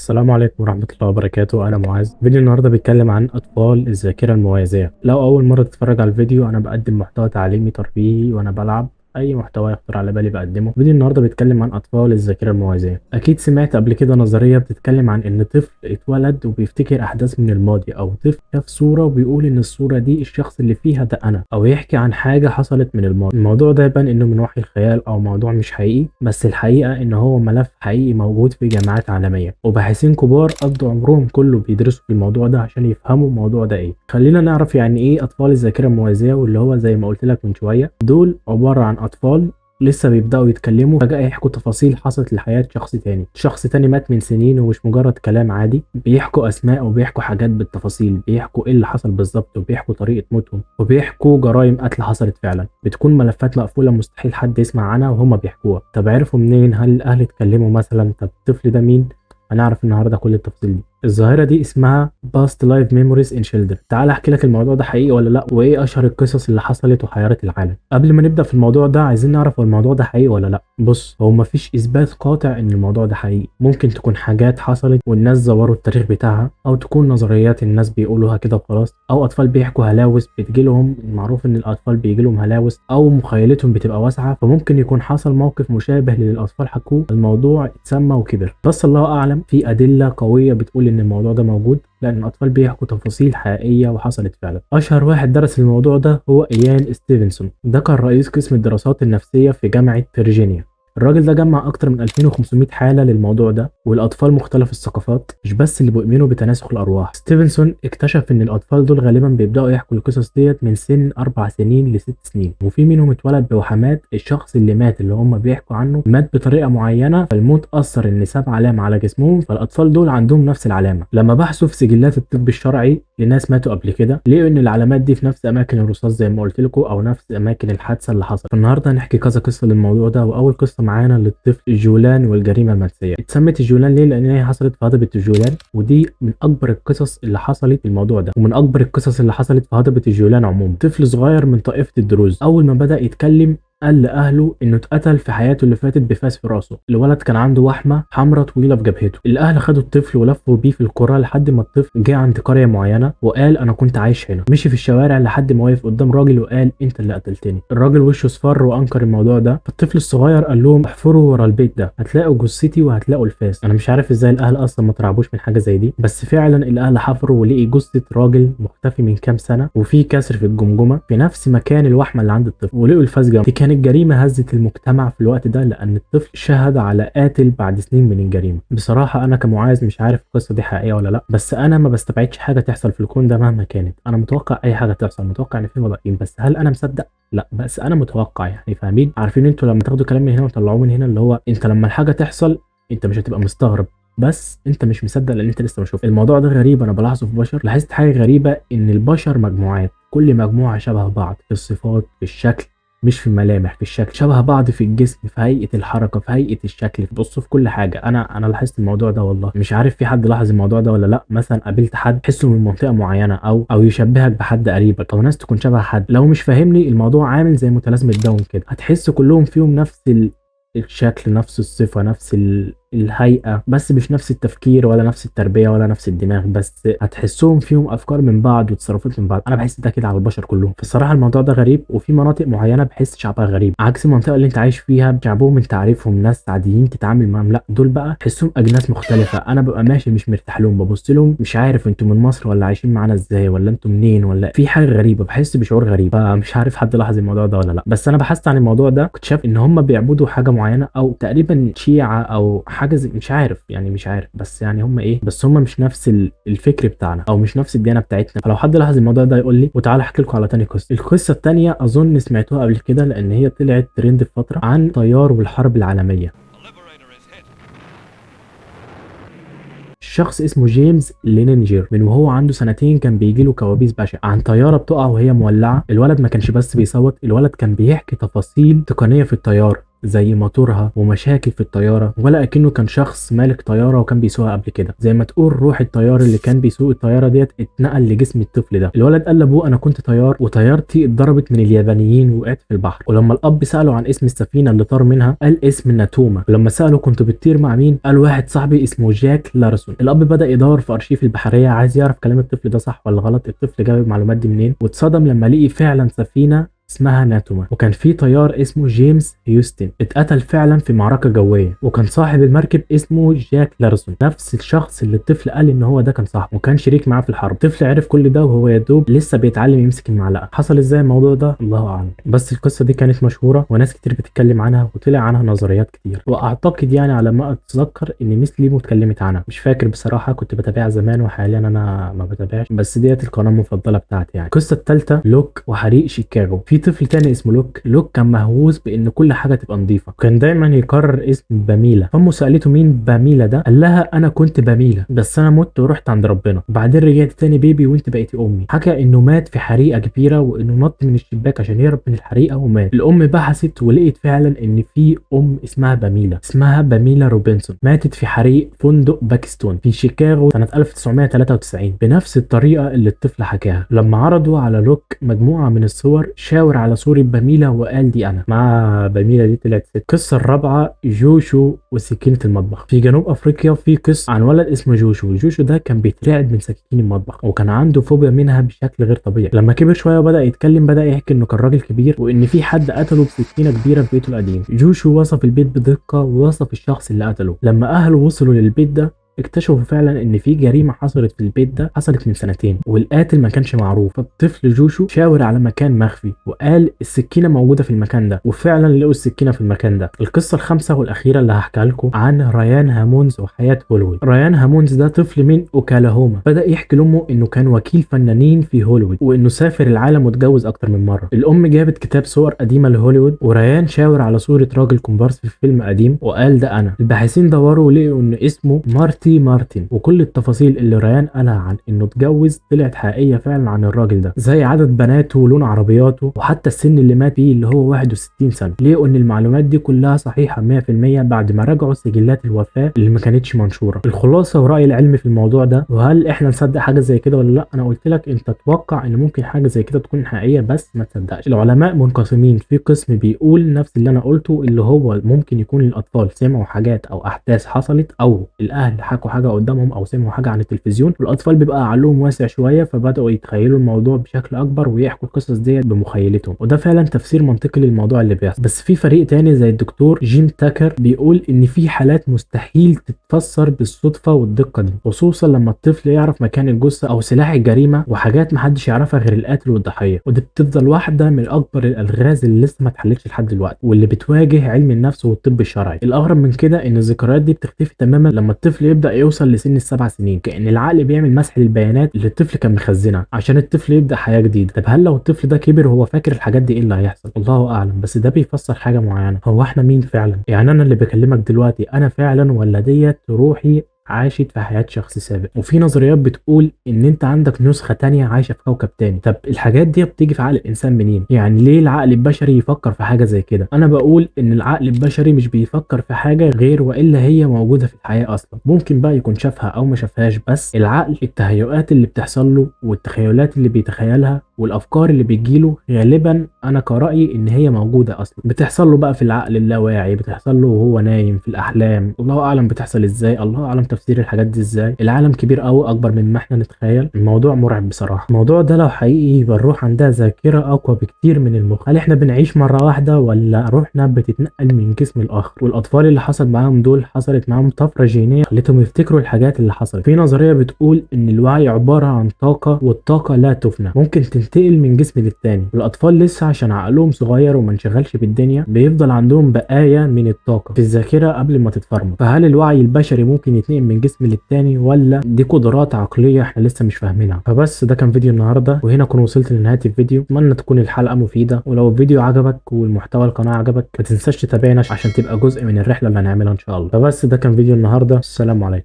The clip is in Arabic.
السلام عليكم ورحمة الله وبركاته. أنا معاذ. فيديو النهاردة بيتكلم عن أطفال الذاكرة الموازية. لو أول مرة تتفرج على الفيديو، أنا بقدم محتوى تعليمي ترفيهي وأنا بلعب أي محتوى يخطر على بالي بقدمه. فيديو النهاردة بيتكلم عن أطفال الذاكرة الموازية. أكيد سمعت قبل كده نظرية بتتكلم عن إن طفل اتولد وبيفتكر أحداث من الماضي، أو طفل شاف صورة وبيقول إن الصورة دي الشخص اللي فيها ده أنا، أو يحكي عن حاجة حصلت من الماضي. الموضوع ده يبان إنه من وحي الخيال أو موضوع مش حقيقي، بس الحقيقة إن هو ملف حقيقي موجود في جامعات عالمية، وباحثين كبار قضوا عمرهم كله بيدرسوا في الموضوع ده عشان يفهموا الموضوع ده إيه. خلينا نعرف يعني إيه أطفال الذاكرة الموازية، واللي هو زي ما قلت لك من شوية، دول عبارة عن أطفال لسه بيبدأوا يتكلموا، فجأة يحكوا تفاصيل حصلت لحياة شخص تاني مات من سنين، ومش مجرد كلام عادي. بيحكوا أسماء وبيحكوا حاجات بالتفاصيل، بيحكوا إيه اللي حصل بالظبط، وبيحكوا طريقة موتهم، وبيحكوا جرائم قتل حصلت فعلا. بتكون ملفات مقفولة مستحيل حد يسمع عنها وهم بيحكوها. طب عرفوا منين؟ هل الأهل اتكلموا مثلا؟ طب الطفل ده مين؟ هنعرف النهارده كل التفاصيل دي. الظاهرة دي اسمها Past Life Memories in Children. تعال احكي لك الموضوع ده حقيقي ولا لا، وايه اشهر القصص اللي حصلت وحيرت العالم. قبل ما نبدأ في الموضوع ده، عايزين نعرف هو الموضوع ده حقيقي ولا لا. بص، هو مفيش اثبات قاطع ان الموضوع ده حقيقي. ممكن تكون حاجات حصلت والناس زوروا التاريخ بتاعها، او تكون نظريات الناس بيقولوها كده وخلاص، او اطفال بيحكوا هلاوس بتجيلهم. معروف ان الاطفال بيجيلهم هلاوس او مخيلتهم بتبقى واسعة، فممكن يكون حصل موقف مشابه للي الاطفال حكوه، الموضوع اتسمى وكبر. بس الله اعلم، في ادلة قوية بتقول ان الموضوع ده موجود، لأن الأطفال بيحكوا تفاصيل حقيقية وحصلت فعلا. أشهر واحد درس الموضوع ده هو إيان ستيفنسون. ده كان رئيس قسم الدراسات النفسية في جامعة فيرجينيا. الراجل ده جمع أكتر من 2500 حالة للموضوع ده، والأطفال مختلف الثقافات، مش بس اللي بيؤمنوا بتناسخ الأرواح. ستيفنسون اكتشف إن الأطفال دول غالبا بيبدأوا يحكوا القصص ديت من سن 4 سنين ل 6 سنين، وفي منهم اتولد بوحمات. الشخص اللي مات اللي هم بيحكوا عنه مات بطريقة معينة، فالموت أثر إن ساب علامة على جسمهم، فالأطفال دول عندهم نفس العلامة. لما بحثوا في سجلات الطب الشرعي لناس ماتوا قبل كده، لقوا إن العلامات دي في نفس أماكن الرصاص زي ما قلت لكم، أو نفس أماكن الحادثة اللي حصلت. فالنهارده هنحكي كذا قصة للموضوع ده، وأول قصة معانا للطفل جولان والجريمة المنسية. اتسمت جولان ليه؟ لأن هي حصلت في هضبة جولان، ودي من أكبر القصص اللي حصلت في الموضوع ده، ومن أكبر القصص اللي حصلت في هضبة جولان عموما. طفل صغير من طائفة الدروز، أول ما بدأ يتكلم قال لأهله إنه اتقتل في حياته اللي فاتت بفاس في راسه. الولد كان عنده وحمة حمراء طويلة في جبهته. الأهل خدوا الطفل ولفوا بيه في القرى لحد ما الطفل جه عند قرية معينة، وقال أنا كنت عايش هنا. مشي في الشوارع لحد ما وقف قدام راجل وقال أنت اللي قتلتني. الراجل وشه اصفر وأنكر الموضوع ده. فالطفل الصغير قال لهم احفروا ورا البيت ده هتلاقوا جثتي وهتلاقوا الفاس. أنا مش عارف إزاي الأهل أصلا ما ترعبوش من حاجة زي دي، بس فعلا الأهل حفروا ولقي جثة راجل مختفي من كام سنة، وفي كسر في الجمجمة في نفس مكان الوحمة اللي عند الطفل، ولقوا الفاس جنبه. دي كانت جريمة هزت المجتمع في الوقت ده، لأن الطفل شهد على قاتل بعد سنين من الجريمة. بصراحة أنا كمعاذ مش عارف القصة دي حقيقية ولا لأ، بس أنا ما بستبعدش حاجة تحصل في الكون ده مهما كانت. أنا متوقع أي حاجة تحصل، متوقع إن في فضائيين، بس هل أنا مصدق؟ لا، بس أنا متوقع. يعني فاهمين؟ عارفين أنتوا لما تاخدوا كلام من هنا وتطلعوه من هنا، اللي هو أنت لما الحاجة تحصل أنت مش هتبقى مستغرب، بس انت مش مصدق لان انت لسه ما شفتش. الموضوع ده غريب، انا بلاحظه في بشر. لاحظت حاجه غريبه، ان البشر مجموعات، كل مجموعه شبه بعض في الصفات، في الشكل، مش في الملامح، في الشكل. شبه بعض في الجسم، في هيئه الحركه، في هيئه الشكل، بصوا في كل حاجه. انا لاحظت الموضوع ده والله. مش عارف في حد لاحظ الموضوع ده ولا لا. مثلا قابلت حد تحسه من منطقه معينه، او يشبهك بحد قريبك، او ناس تكون شبه حد. لو مش فاهمني، الموضوع عامل زي متلازمه داون كده. هتحس كلهم فيهم نفس الشكل، نفس الصفة، نفس الهيئة، بس مش نفس التفكير ولا نفس التربية ولا نفس الدماغ، بس هتحسهم فيهم أفكار من بعض وتصرفات من بعض. أنا بحس ده كده على البشر كلهم. فالصراحة الموضوع ده غريب، وفي مناطق معينة بحس شعبها غريب، عكس المنطقة اللي أنت عايش فيها شعبهم من تعريفهم ناس عاديين تتعامل معاهم. لا، دول بقى تحسهم أجناس مختلفة. أنا ببقى ماشي مش مرتاح لهم، ببص لهم مش عارف أنتوا من مصر ولا عايشين معانا إزاي، ولا أنتوا منين، ولا في حاجة غريبة. بحس بشعور غريب، فمش عارف حد لاحظ الموضوع ده ولا لا. بس أنا بحثت عن الموضوع ده، كنت شايف إن هم بيعبدوا حاجة معينة، أو تقريبا شيعة او حاجه زي، مش عارف يعني، مش عارف. بس يعني هم ايه، بس هم مش نفس الفكر بتاعنا، او مش نفس الديانه بتاعتنا. فلو حد لاحظ الموضوع ده يقول لي. وتعالى احكي لكم على تاني قصه. القصه التانيه اظن سمعتوها قبل كده، لان هي طلعت ترند في فتره، عن طيار والحرب العالميه. شخص اسمه جيمس لينينجر، من وهو عنده سنتين كان بيجيله كوابيس بشعه عن طياره بتقع وهي مولعه. الولد ما كانش بس بيصوت، الولد كان بيحكي تفاصيل تقنيه في الطياره، زي موتورها ومشاكل في الطياره، ولا اكنه كان شخص مالك طياره وكان بيسوقها قبل كده. زي ما تقول روح الطيار اللي كان بيسوق الطياره ديت اتنقل لجسم الطفل ده. الولد قال لابوه انا كنت طيار وطيارتي اتضربت من اليابانيين ووقعت في البحر. ولما الاب ساله عن اسم السفينه اللي طار منها قال اسم ناتوما. ولما ساله كنت بتطير مع مين قال واحد صاحبي اسمه جاك لارسون. الاب بدا يدور في ارشيف البحريه عايز يعرف كلام الطفل ده صح ولا غلط، الطفل جاب المعلومات دي منين، واتصدم لما لقي فعلا سفينه اسمها ناتوما، وكان في طيار اسمه جيمس هيوستن اتقتل فعلا في معركه جويه، وكان صاحب المركب اسمه جاك لارسون، نفس الشخص اللي الطفل قال ان هو ده كان صاحبه وكان شريك معاه في الحرب. الطفل عرف كل ده وهو يا دوب لسه بيتعلم يمسك المعلقه. حصل ازاي الموضوع ده الله اعلم، بس القصه دي كانت مشهوره وناس كتير بتتكلم عنها وطلع عنها نظريات كتير، واعتقد يعني على ما اتذكر ان ميس ليمو اتكلمت عنها. مش فاكر بصراحه، كنت بتابعها زمان وحاليا انا ما بتابعش، بس ديت القناه المفضله بتاعتي يعني. القصه الثالثه لوك وحريق شيكاغو. في طفل تاني اسمه لوك كان مهووس بان كل حاجه تبقى نظيفه، وكان دايما يكرر اسم باميلا. فامه سالته مين باميلا ده، قال لها انا كنت باميلا بس انا مت ورحت عند ربنا وبعدين رجعت تاني بيبي وانت بقيتي امي. حكى انه مات في حريقه كبيره وانه نط من الشباك عشان يهرب من الحريقه ومات. الام بحثت ولقيت فعلا ان في اسمها باميلا روبنسون، ماتت في حريق فندق باكستون في شيكاغو سنه 1993 بنفس الطريقه اللي الطفل حكاها. لما عرضوا على لوك مجموعه من الصور شاور على صوره باميلا وقال دي انا. مع باميلا دي طلعت ست. القصه الرابعه جوشو وسكينه المطبخ. في جنوب افريقيا في قصه عن ولد اسمه جوشو ده كان بيترعب من سكاكين المطبخ وكان عنده فوبيا منها بشكل غير طبيعي. لما كبر شويه وبدا يتكلم بدا يحكي انه كان راجل كبير وان في حد قتله بسكينه كبيره في بيته القديم. جوشو وصف البيت بدقه ووصف الشخص اللي قتله. لما اهله وصلوا للبيت ده اكتشفوا فعلا ان في جريمه حصلت في البيت ده، حصلت من سنتين والقاتل ما كانش معروف. فالطفل جوشو شاور على مكان مخفي وقال السكينه موجوده في المكان ده، وفعلا لقوا السكينه في المكان ده. القصه الخامسه والاخيره اللي هحكيها لكم عن ريان هامونز وحياه هوليوود. ريان هامونز ده طفل من اوكلاهوما، بدا يحكي لامه انه كان وكيل فنانين في هوليوود وانه سافر العالم واتجوز اكتر من مره. الام جابت كتاب صور قديمه لهوليوود وريان شاور على صوره راجل كومبارس في فيلم قديم وقال ده انا. الباحثين دوروا ولقوا ان اسمه مارتن، وكل التفاصيل اللي ريان قالها عن انه اتجوز طلعت حقيقيه فعلا عن الراجل ده، زي عدد بناته ولون عربياته وحتى السن اللي مات فيه اللي هو 61 سنه. لقوا ان المعلومات دي كلها صحيحه 100% بعد ما راجعوا سجلات الوفاه اللي ما كانتش منشوره. الخلاصه وراي العلم في الموضوع ده، وهل احنا نصدق حاجه زي كده ولا لا؟ انا قلت لك انت تتوقع ان ممكن حاجه زي كده تكون حقيقيه بس ما تصدقش. العلماء منقسمين، في قسم بيقول نفس اللي انا قلته اللي هو ممكن يكون الاطفال سمعوا حاجات او احداث حصلت او الاهل حكوا حاجه قدامهم او سمعوا حاجه عن التلفزيون، والاطفال بيبقى عقلهم واسع شويه فبداوا يتخيلوا الموضوع بشكل اكبر ويحكوا القصص ديت بمخيلتهم، وده فعلا تفسير منطقي للموضوع اللي بيحصل. بس في فريق تاني زي الدكتور جيم تاكر بيقول ان في حالات مستحيل تتفسر بالصدفه والدقه دي، خصوصا لما الطفل يعرف مكان الجثه او سلاح الجريمه وحاجات محدش يعرفها غير القاتل والضحيه، ودي بتفضل واحده من اكبر الالغاز اللي لسه ما اتحلتش لحد دلوقتي واللي بتواجه علم النفس والطب الشرعي. الاغرب من كده ان الذكريات دي بتختفي تماما لما الطفل يبدا يوصل لسن ال7 سنين، كأن العقل بيعمل مسح للبيانات اللي الطفل كان مخزنها عشان الطفل يبدأ حياة جديدة. طب هل لو الطفل ده كبر وهو فاكر الحاجات دي ايه اللي هيحصل؟ الله اعلم، بس ده بيفسر حاجة معينة. هو احنا مين فعلا؟ يعني انا اللي بكلمك دلوقتي انا فعلا ولا ديت روحي عاشت في حياة شخص سابق؟ وفي نظريات بتقول ان انت عندك نسخة تانية عايشة في كوكب تاني. طب الحاجات دي بتيجي في عقل الانسان منين؟ يعني ليه العقل البشري يفكر في حاجة زي كده؟ انا بقول ان العقل البشري مش بيفكر في حاجة غير والا هي موجودة في الحياة اصلا. ممكن بقى يكون شافها او ما شافهاش، بس العقل التهيؤات اللي بتحصل له والتخيلات اللي بيتخيلها والافكار اللي بتجيله غالبا انا كرأيي ان هي موجودة اصلا، بتحصل له بقى في العقل اللاواعي، بتحصل له وهو نايم في الاحلام. الله اعلم بتحصل ازاي، الله اعلم تفسير الحاجات دي ازاي. العالم كبير قوي اكبر من ما احنا نتخيل. الموضوع مرعب بصراحه. الموضوع ده لو حقيقي يبقى الروح عندها ذاكره اقوى بكتير من المخ. هل احنا بنعيش مره واحده ولا روحنا بتتنقل من جسم الاخر؟ والاطفال اللي حصل معاهم دول حصلت معاهم طفره جينيه خلتهم يفتكروا الحاجات اللي حصلت. في نظريه بتقول ان الوعي عباره عن طاقه والطاقه لا تفنى، ممكن تنتقل من جسم للتاني. والاطفال لسه عشان عقلهم صغير وما انشغلش بالدنيا بيفضل عندهم بقايا من الطاقه في الذاكره قبل ما تتفرمط. فهل الوعي البشري ممكن يتنقل من جسم للتاني ولا دي قدرات عقليه احنا لسه مش فاهمينها؟ فبس ده كان فيديو النهارده، وهنا اكون وصلت لنهايه الفيديو. اتمنى تكون الحلقه مفيده، ولو الفيديو عجبك والمحتوى القناه عجبك ما تنساش تتابعنا عشان تبقى جزء من الرحله اللي هنعملها ان شاء الله. فبس ده كان فيديو النهارده، السلام عليكم.